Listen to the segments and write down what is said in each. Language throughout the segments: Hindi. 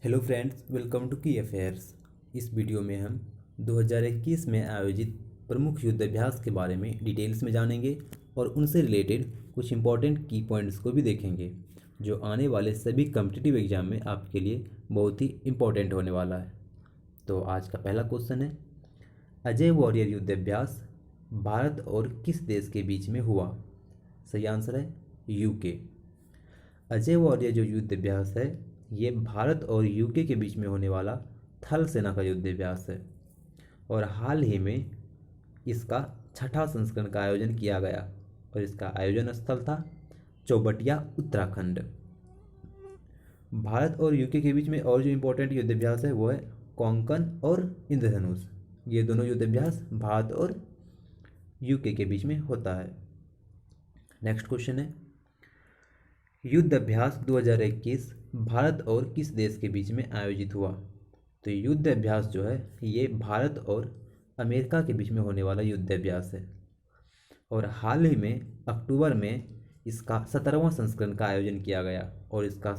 हेलो फ्रेंड्स, वेलकम टू की अफेयर्स। इस वीडियो में हम 2021 में आयोजित प्रमुख युद्धाभ्यास के बारे में डिटेल्स में जानेंगे और उनसे रिलेटेड कुछ इंपॉर्टेंट की पॉइंट्स को भी देखेंगे जो आने वाले सभी कम्पिटिटिव एग्जाम में आपके लिए बहुत ही इम्पोर्टेंट होने वाला है। तो आज का पहला क्वेश्चन है, अजय वॉरियर युद्धाभ्यास भारत और किस देश के बीच में हुआ? सही आंसर है यूके। अजय वॉरियर जो युद्ध अभ्यास है ये भारत और यूके के बीच में होने वाला थल सेना का युद्ध अभ्यास है और हाल ही में इसका छठा संस्करण का आयोजन किया गया और इसका आयोजन स्थल था चौबटिया, उत्तराखंड। भारत और यूके के बीच में और जो इम्पोर्टेंट युद्ध अभ्यास है वो है कोंकण और इंद्रधनुष। ये दोनों युद्ध अभ्यास भारत और यूके के बीच में होता है। नेक्स्ट क्वेश्चन है, युद्ध अभ्यास 2021 भारत और किस देश के बीच में आयोजित हुआ? तो युद्ध अभ्यास जो है ये भारत और अमेरिका के बीच में होने वाला युद्ध अभ्यास है और हाल ही में अक्टूबर में इसका 17वां संस्करण का आयोजन किया गया और इसका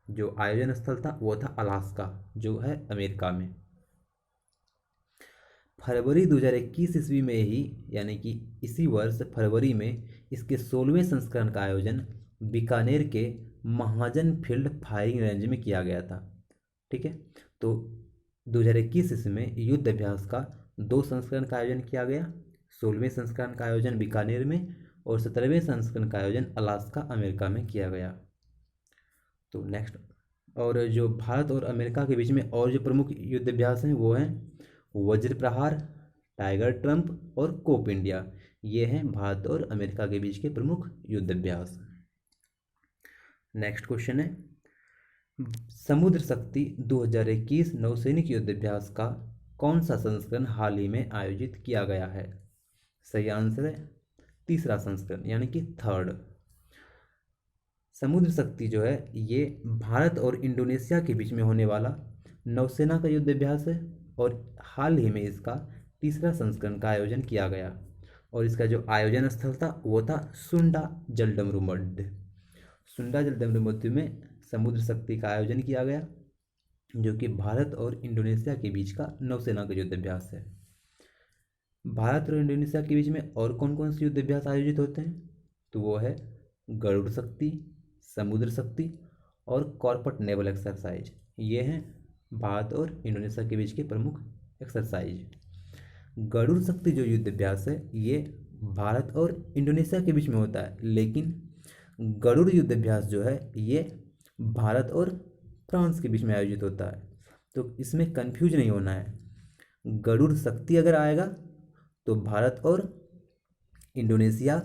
जो आयोजन स्थल था वो था अलास्का, जो है अमेरिका में। फरवरी 2021 ईस्वी में ही यानी कि इसी वर्ष फरवरी में इसके 16वें संस्करण का आयोजन बीकानेर के महाजन फील्ड फायरिंग रेंज में किया गया था। ठीक है, तो 2021 ईस्वी में युद्ध अभ्यास का 2 संस्करण का आयोजन किया गया। 16वें संस्करण का आयोजन बीकानेर में और 17वें संस्करण का आयोजन अलास्का, अमेरिका में किया गया। तो नेक्स्ट, और जो भारत और अमेरिका के बीच में और जो प्रमुख युद्ध अभ्यास हैं वो हैं वज्र प्रहार, टाइगर ट्रंप और कोप इंडिया। ये हैं भारत और अमेरिका के बीच के प्रमुख युद्ध अभ्यास। नेक्स्ट क्वेश्चन है, समुद्र शक्ति 2021 नौसैनिक युद्ध अभ्यास का कौन सा संस्करण हाल ही में आयोजित किया गया है? सही आंसर है तीसरा संस्करण यानी कि थर्ड। समुद्र शक्ति जो है ये भारत और इंडोनेशिया के बीच में होने वाला नौसेना का युद्ध अभ्यास है और हाल ही में इसका तीसरा संस्करण का आयोजन किया गया और इसका जो आयोजन स्थल था वो था सुंडा जलडमरू मध्य। सुंडा जलडमरू मध्य में समुद्र शक्ति का आयोजन किया गया जो कि भारत और इंडोनेशिया के बीच का नौसेना का युद्ध अभ्यास है। भारत और इंडोनेशिया के बीच में और कौन कौन से युद्ध अभ्यास आयोजित होते हैं? तो वो है गरुड़ शक्ति, समुद्र शक्ति और कॉर्पट नेवल एक्सरसाइज। ये हैं भारत और इंडोनेशिया के बीच के प्रमुख एक्सरसाइज। गरुड़ शक्ति जो युद्ध अभ्यास है ये भारत और इंडोनेशिया के बीच में होता है, लेकिन गरुड़ युद्ध अभ्यास जो है ये भारत और फ्रांस के बीच में आयोजित होता है। तो इसमें कंफ्यूज नहीं होना है, गरुड़ शक्ति अगर आएगा तो भारत और इंडोनेशिया,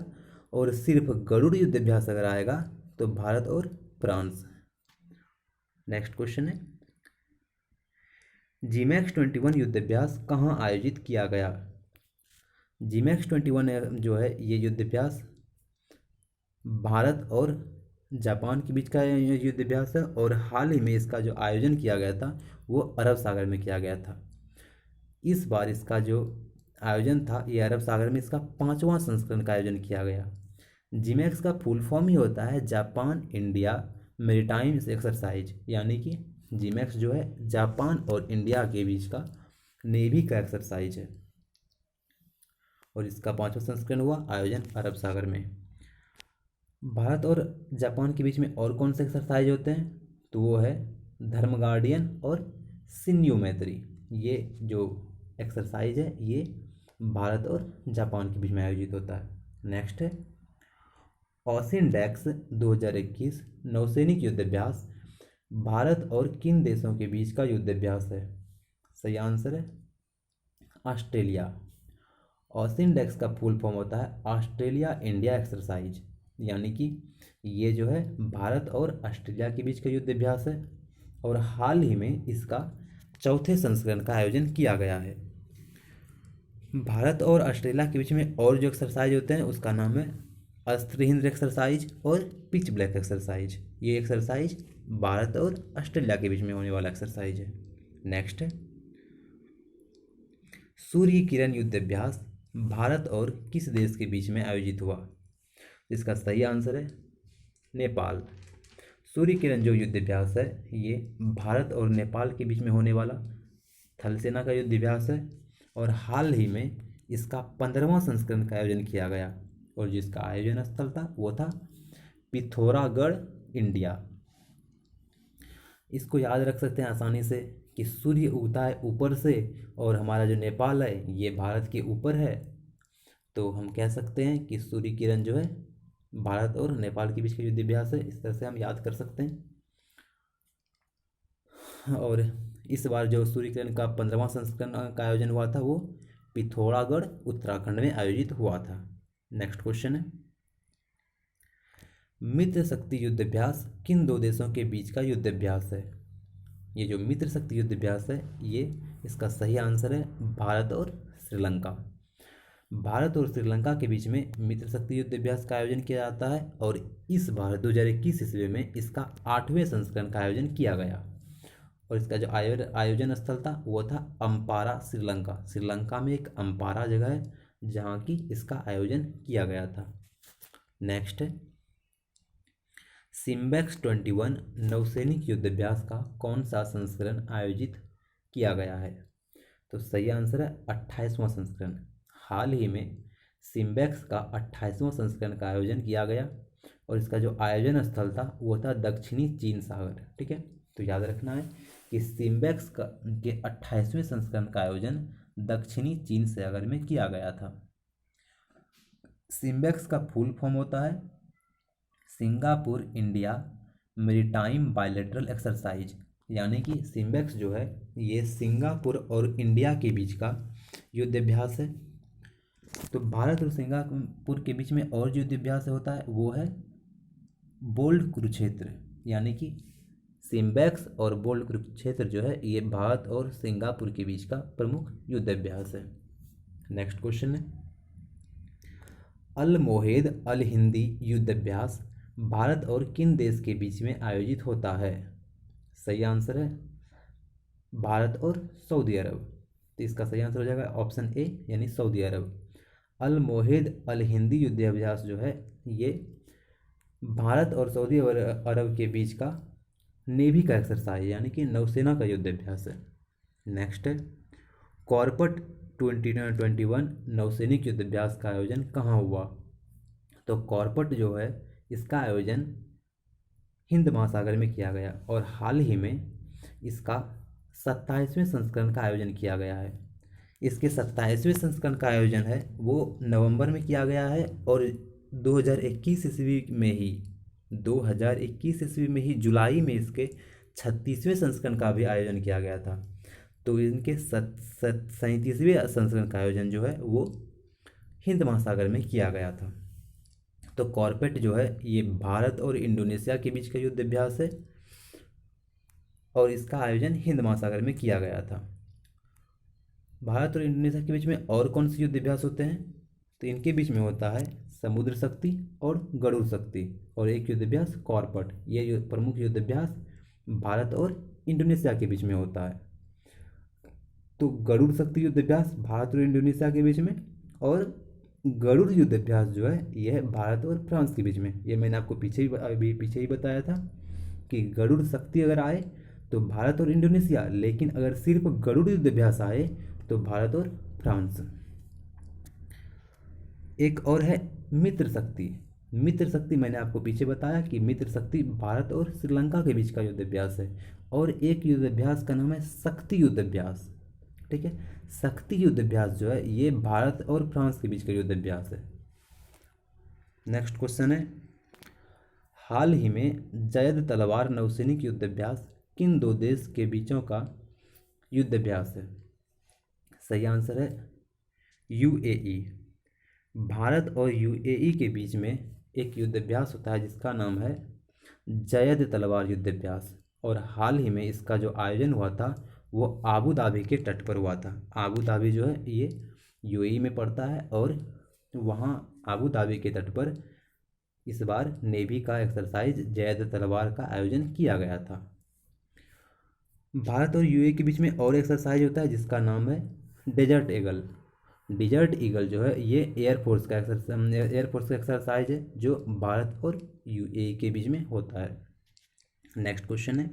और सिर्फ गरुड़ युद्ध अभ्यास अगर आएगा तो भारत और फ्रांस। नेक्स्ट क्वेश्चन है, जीमैक्स 21 युद्ध अभ्यास कहाँ आयोजित किया गया? जीमैक्स 21 जो है ये युद्ध अभ्यास भारत और जापान के बीच का युद्ध अभ्यास है और हाल ही में इसका जो आयोजन किया गया था वो अरब सागर में किया गया था। इस बार इसका जो आयोजन था ये अरब सागर में इसका 5वां संस्करण का आयोजन किया गया। जीमैक्स का फुल फॉर्म ही होता है जापान इंडिया मैरीटाइम एक्सरसाइज, यानी कि जीमैक्स जो है जापान और इंडिया के बीच का नेवी का एक्सरसाइज है और इसका 5वां संस्करण हुआ आयोजन अरब सागर में। भारत और जापान के बीच में और कौन से एक्सरसाइज होते हैं? तो वो है धर्म गार्डियन और सिन्यू मैत्री। ये जो एक्सरसाइज है ये भारत और जापान के बीच में आयोजित होता है। नेक्स्ट है, ओसिन डेक्स 2021 नौसैनिक युद्ध अभ्यास भारत और किन देशों के बीच का युद्ध अभ्यास है? सही आंसर है ऑस्ट्रेलिया। ओसिन डेक्स का फुल फॉर्म होता है ऑस्ट्रेलिया इंडिया एक्सरसाइज, यानी कि ये जो है भारत और ऑस्ट्रेलिया के बीच का युद्ध अभ्यास है और हाल ही में इसका 4थे संस्करण का आयोजन किया गया है। भारत और ऑस्ट्रेलिया के बीच में और जो एक्सरसाइज होते हैं उसका नाम है अस्त्रहिंद एक्सरसाइज और पिच ब्लैक एक्सरसाइज। ये एक्सरसाइज भारत और ऑस्ट्रेलिया के बीच में होने वाला एक्सरसाइज है। नेक्स्ट है, सूर्य किरण युद्ध अभ्यास भारत और किस देश के बीच में आयोजित हुआ? इसका सही आंसर है नेपाल। सूर्य किरण जो युद्धाभ्यास है ये भारत और नेपाल के बीच में होने वाला थल सेना का युद्धाभ्यास है और हाल ही में इसका 15वां संस्करण का आयोजन किया गया और जिसका आयोजन स्थल था वो था पिथौरागढ़, इंडिया। इसको याद रख सकते हैं आसानी से कि सूर्य उगता है ऊपर से और हमारा जो नेपाल है ये भारत के ऊपर है, तो हम कह सकते हैं कि सूर्य किरण जो है भारत और नेपाल के बीच का युद्धाभ्यास है। इस तरह से हम याद कर सकते हैं। और इस बार जो सूर्य किरण का 15वां संस्करण का आयोजन हुआ था वो पिथौरागढ़, उत्तराखंड में आयोजित हुआ था। नेक्स्ट क्वेश्चन है, मित्र शक्ति युद्धाभ्यास किन दो देशों के बीच का युद्धाभ्यास है? ये जो मित्र शक्ति युद्धाभ्यास है ये इसका सही आंसर है भारत और श्रीलंका। भारत और श्रीलंका के बीच में मित्र शक्ति युद्धाभ्यास का आयोजन किया जाता है और इस बार 2021 ईस्वी में इसका 8वें संस्करण का आयोजन किया गया और इसका जो आयोजन स्थल था वो था अम्पारा, श्रीलंका। श्रीलंका में एक अम्पारा जगह है जहाँ की इसका आयोजन किया गया था। नेक्स्ट है, सिम्बेक्स 21 नौसैनिक युद्धाभ्यास का कौन सा संस्करण आयोजित किया गया है? तो सही आंसर है 28वां संस्करण। हाल ही में सिम्बेक्स का 28वां संस्करण का आयोजन किया गया और इसका जो आयोजन स्थल था वो था दक्षिणी चीन सागर। ठीक है, तो याद रखना है कि सिम्बेक्स के 28वें संस्करण का आयोजन दक्षिणी चीन सागर में किया गया था। सिम्बेक्स का फुल फॉर्म होता है Singapore India maritime bilateral exercise, यानी कि सिम्बेक्स जो है ये सिंगापुर और इंडिया के बीच का युद्धाभ्यास है। तो भारत और सिंगापुर के बीच में और जो युद्धाभ्यास होता है वो है बोल्ड कुरुक्षेत्र, यानी कि सिम्बेक्स और बोल्ड कुरुक्षेत्र जो है ये भारत और सिंगापुर के बीच का प्रमुख युद्धाभ्यास है। नेक्स्ट क्वेश्चन है, अल मोहेद अल हिंदी युद्धाभ्यास भारत और किन देश के बीच में आयोजित होता है? सही आंसर है भारत और सऊदी अरब। तो इसका सही आंसर हो जाएगा ऑप्शन ए यानी सऊदी अरब। अल मोहेद अल हिंदी युद्धाभ्यास जो है ये भारत और सऊदी अरब के बीच का नेवी का एक्सरसाइज यानी कि नौसेना का युद्धाभ्यास है। नेक्स्ट है, कॉर्पट 2021 नौसैनिक युद्धाभ्यास का आयोजन कहाँ हुआ? तो कॉर्पट जो है इसका आयोजन हिंद महासागर में किया गया और हाल ही में इसका 27वें संस्करण का आयोजन किया गया है। इसके 27वें संस्करण का आयोजन है वो नवंबर में किया गया है और 2021 ईस्वी में ही जुलाई में इसके 36वें संस्करण का भी आयोजन किया गया था। तो इनके 37वें संस्करण का आयोजन जो है वो हिंद महासागर में किया गया था। तो कॉर्पेट जो है ये भारत और इंडोनेशिया के बीच का युद्धाभ्यास है और इसका आयोजन हिंद महासागर में किया गया था। भारत और इंडोनेशिया के बीच में और कौन से युद्धाभ्यास होते हैं? तो इनके बीच में होता है समुद्र शक्ति और गरुड़ शक्ति और एक युद्धाभ्यास कॉर्पट। ये प्रमुख युद्धाभ्यास भारत और इंडोनेशिया के बीच में होता है। तो गरुड़ शक्ति युद्धाभ्यास भारत और इंडोनेशिया के बीच में और गरुड़ युद्धाभ्यास जो है यह भारत और फ्रांस के बीच में। ये मैंने आपको पीछे ही बताया था कि गरुड़ शक्ति अगर आए तो भारत और इंडोनेशिया, लेकिन अगर सिर्फ गरुड़ युद्धाभ्यास आए तो भारत और फ्रांस। एक और है मित्र शक्ति। मित्र शक्ति मैंने आपको पीछे बताया कि मित्र शक्ति भारत और श्रीलंका के बीच का युद्धाभ्यास है और एक युद्धाभ्यास का नाम है शक्ति युद्धाभ्यास। ठीक है, शक्ति युद्धाभ्यास जो है ये भारत और फ्रांस के बीच का युद्धाभ्यास है। नेक्स्ट क्वेश्चन है, हाल ही में जयद तलवार नौसैनिक युद्धाभ्यास किन दो देश के बीचों का युद्धाभ्यास है? सही आंसर है यूएई। भारत और यूएई के बीच में एक युद्धाभ्यास होता है जिसका नाम है जयद तलवार युद्धाभ्यास और हाल ही में इसका जो आयोजन हुआ था वो आबू धाबी के तट पर हुआ था। आबू धाबी जो है ये यूएई में पड़ता है और वहाँ आबू धाबी के तट पर इस बार नेवी का एक्सरसाइज जयद तलवार का आयोजन किया गया था। भारत और यूएई के बीच में और एक्सरसाइज होता है जिसका नाम है डेजर्ट ईगल। डेजर्ट ईगल जो है ये एयरफोर्स का एक्सरसाइज है जो भारत और यूएई के बीच में होता है। नेक्स्ट क्वेश्चन है,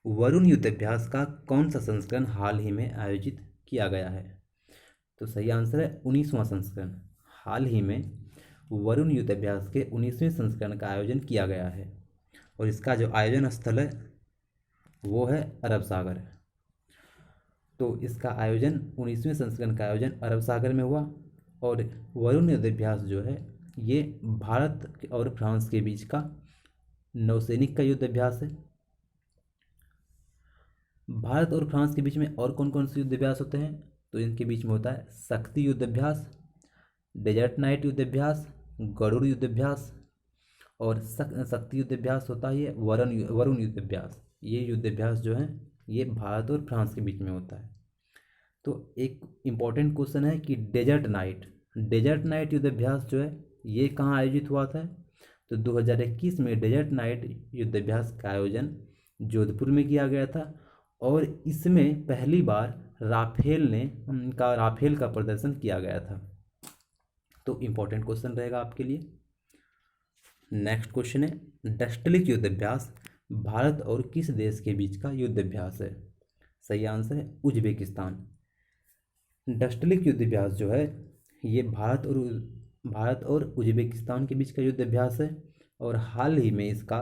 वरुण युद्धाभ्यास का कौन सा संस्करण हाल ही में आयोजित किया गया है? तो सही आंसर है 19वां संस्करण। हाल ही में वरुण युद्धाभ्यास के 19वें संस्करण का आयोजन किया गया है और इसका जो आयोजन स्थल है वो है अरब सागर। तो इसका आयोजन 19वें संस्करण का आयोजन अरब सागर में हुआ और वरुण युद्धाभ्यास जो है ये भारत और फ्रांस के बीच का नौसैनिक का युद्ध अभ्यास है। भारत और फ्रांस के बीच में और कौन कौन से युद्ध अभ्यास होते हैं? तो इनके बीच में होता है शक्ति युद्ध अभ्यास, डेजर्ट नाइट युद्ध अभ्यास, गरुड़ युद्ध अभ्यास और शक्ति युद्ध अभ्यास होता है वरुण युद्ध अभ्यास। ये युद्ध अभ्यास जो है ये भारत और फ्रांस के बीच में होता है। तो एक इम्पॉर्टेंट क्वेश्चन है कि डेजर्ट नाइट युद्ध अभ्यास जो है ये कहाँ आयोजित हुआ था? तो 2021 में डेजर्ट नाइट युद्ध अभ्यास का आयोजन जोधपुर में किया गया था और इसमें पहली बार राफेल का प्रदर्शन किया गया था। तो इम्पोर्टेंट क्वेश्चन रहेगा आपके लिए। नेक्स्ट क्वेश्चन है, डस्टलिक युद्ध अभ्यास भारत और किस देश के बीच का युद्ध अभ्यास है? सही आंसर है उज्बेकिस्तान। डस्टलिक युद्ध अभ्यास जो है ये भारत और उज्बेकिस्तान के बीच का युद्ध अभ्यास है और हाल ही में इसका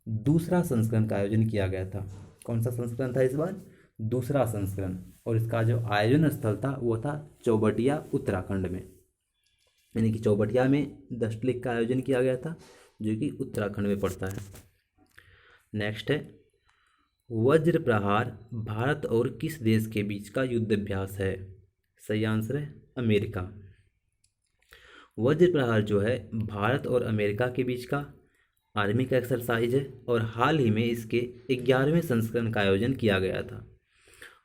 दूसरा संस्करण का आयोजन किया गया था। कौन सा संस्करण था इस बार? दूसरा संस्करण। और इसका जो आयोजन स्थल था वो था चौबटिया उत्तराखंड में, यानी कि चौबटिया में डस्टलिक का आयोजन किया गया था जो कि उत्तराखंड में पड़ता है। नेक्स्ट है, वज्र प्रहार भारत और किस देश के बीच का युद्ध अभ्यास है? सही आंसर है अमेरिका। वज्र प्रहार जो है भारत और अमेरिका के बीच का आर्मी का एक्सरसाइज है और हाल ही में इसके 11वें संस्करण का आयोजन किया गया था।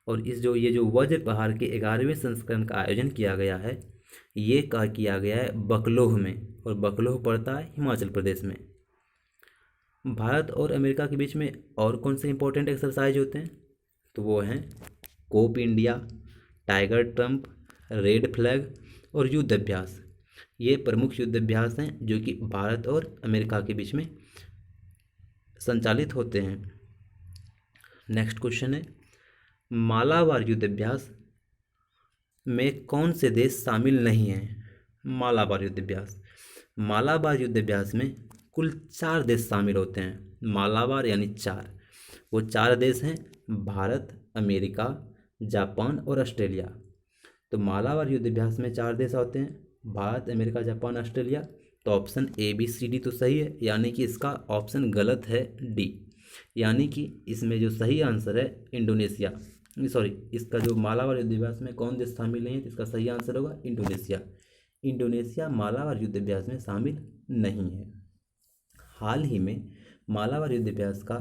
और ये जो वज्र प्रहार के 11वें संस्करण का आयोजन किया गया है ये किया गया है बकलोह में, और बकलोह पड़ता है हिमाचल प्रदेश में। भारत और अमेरिका के बीच में और कौन से इंपॉर्टेंट एक्सरसाइज होते हैं? तो वो हैं Cope India, Tiger Triumph, Red Flag और युद्ध अभ्यास। ये प्रमुख युद्ध अभ्यास हैं जो कि भारत और अमेरिका के बीच में संचालित होते हैं। नेक्स्ट क्वेश्चन है, मालाबार युद्ध अभ्यास में कौन से देश शामिल नहीं हैं? मालाबार युद्ध अभ्यास में कुल 4 देश शामिल होते हैं। मालाबार यानी 4, वो 4 देश हैं भारत, अमेरिका, जापान और ऑस्ट्रेलिया। तो मालाबार युद्ध अभ्यास में 4 देश होते हैं, भारत, अमेरिका, जापान, ऑस्ट्रेलिया। तो ऑप्शन ABCD तो सही है, यानी कि इसका ऑप्शन गलत है D, यानी कि इसमें जो सही आंसर है इंडोनेशिया, इसका जो मालाबार युद्ध अभ्यास में कौन देश शामिल नहीं है, तो इसका सही आंसर होगा इंडोनेशिया मालाबार युद्ध अभ्यास में शामिल नहीं है। हाल ही में मालाबार युद्ध अभ्यास का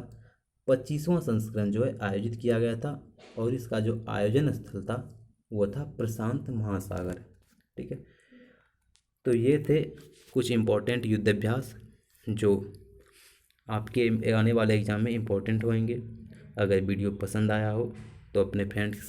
25वां संस्करण जो है आयोजित किया गया था और इसका जो आयोजन स्थल था वो था प्रशांत महासागर। ठीक है, तो ये थे कुछ इम्पोर्टेंट युद्ध अभ्यास जो आपके आने वाले एग्जाम में इम्पोर्टेंट होंगे। अगर वीडियो पसंद आया हो तो अपने फ्रेंड्स के साथ